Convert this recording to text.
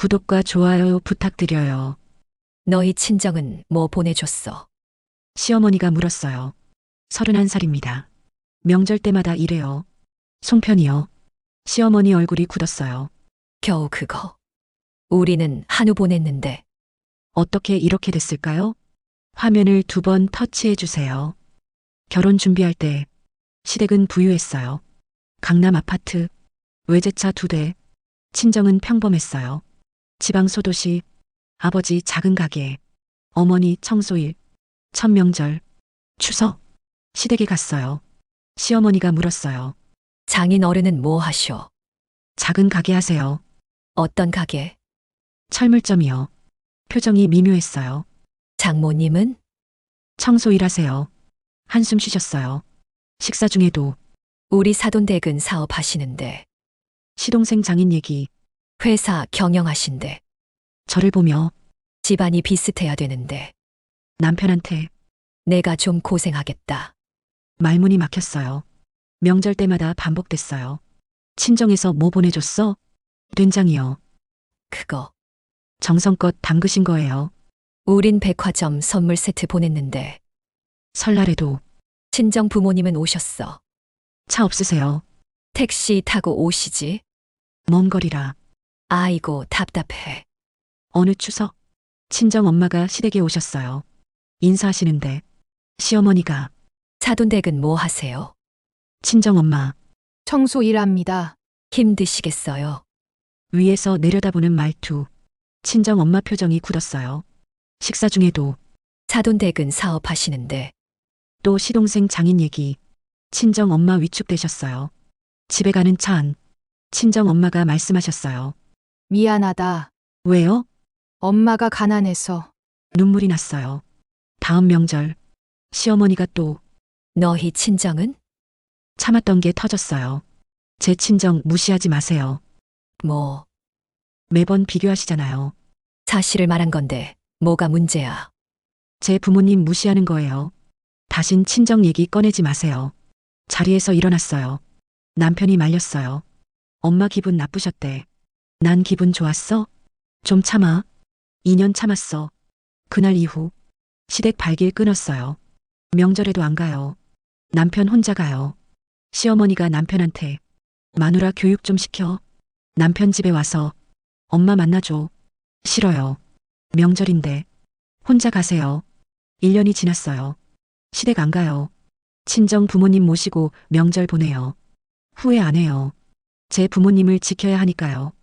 구독과 좋아요 부탁드려요. 너희 친정은 뭐 보내줬어? 시어머니가 물었어요. 31살입니다. 명절 때마다 이래요. 송편이요. 시어머니 얼굴이 굳었어요. 겨우 그거. 우리는 한우 보냈는데. 어떻게 이렇게 됐을까요? 화면을 2번 터치해 주세요. 결혼 준비할 때 시댁은 부유했어요. 강남 아파트, 외제차 2대, 친정은 평범했어요. 지방 소도시, 아버지 작은 가게, 어머니 청소일, 첫 명절, 추석, 시댁에 갔어요. 시어머니가 물었어요. 장인 어른은 뭐 하셔? 작은 가게 하세요. 어떤 가게? 철물점이요. 표정이 미묘했어요. 장모님은? 청소일 하세요. 한숨 쉬셨어요. 식사 중에도 우리 사돈댁은 사업하시는데. 시동생 장인 얘기, 회사 경영하신데. 저를 보며 집안이 비슷해야 되는데. 남편한테 내가 좀 고생하겠다. 말문이 막혔어요. 명절 때마다 반복됐어요. 친정에서 뭐 보내줬어? 된장이요. 그거. 정성껏 담그신 거예요. 우린 백화점 선물 세트 보냈는데. 설날에도 친정 부모님은 오셨어. 차 없으세요. 택시 타고 오시지? 먼 거리라. 아이고 답답해. 어느 추석 친정 엄마가 시댁에 오셨어요. 인사하시는데 시어머니가 사돈댁은 뭐 하세요? 친정 엄마 청소 일합니다. 힘드시겠어요? 위에서 내려다보는 말투. 친정 엄마 표정이 굳었어요. 식사 중에도 사돈댁은 사업하시는데. 또 시동생 장인 얘기. 친정 엄마 위축되셨어요. 집에 가는 차 안. 친정 엄마가 말씀하셨어요. 미안하다. 왜요? 엄마가 가난해서. 눈물이 났어요. 다음 명절 시어머니가 또 너희 친정은? 참았던 게 터졌어요. 제 친정 무시하지 마세요. 뭐, 매번 비교하시잖아요. 사실을 말한 건데, 뭐가 문제야? 제 부모님 무시하는 거예요. 다신 친정 얘기 꺼내지 마세요. 자리에서 일어났어요. 남편이 말렸어요. 엄마 기분 나쁘셨대. 난 기분 좋았어? 좀 참아. 2년 참았어. 그날 이후 시댁 발길 끊었어요. 명절에도 안 가요. 남편 혼자 가요. 시어머니가 남편한테 마누라 교육 좀 시켜. 남편 집에 와서 엄마 만나줘. 싫어요. 명절인데 혼자 가세요. 1년이 지났어요. 시댁 안 가요. 친정 부모님 모시고 명절 보내요. 후회 안 해요. 제 부모님을 지켜야 하니까요.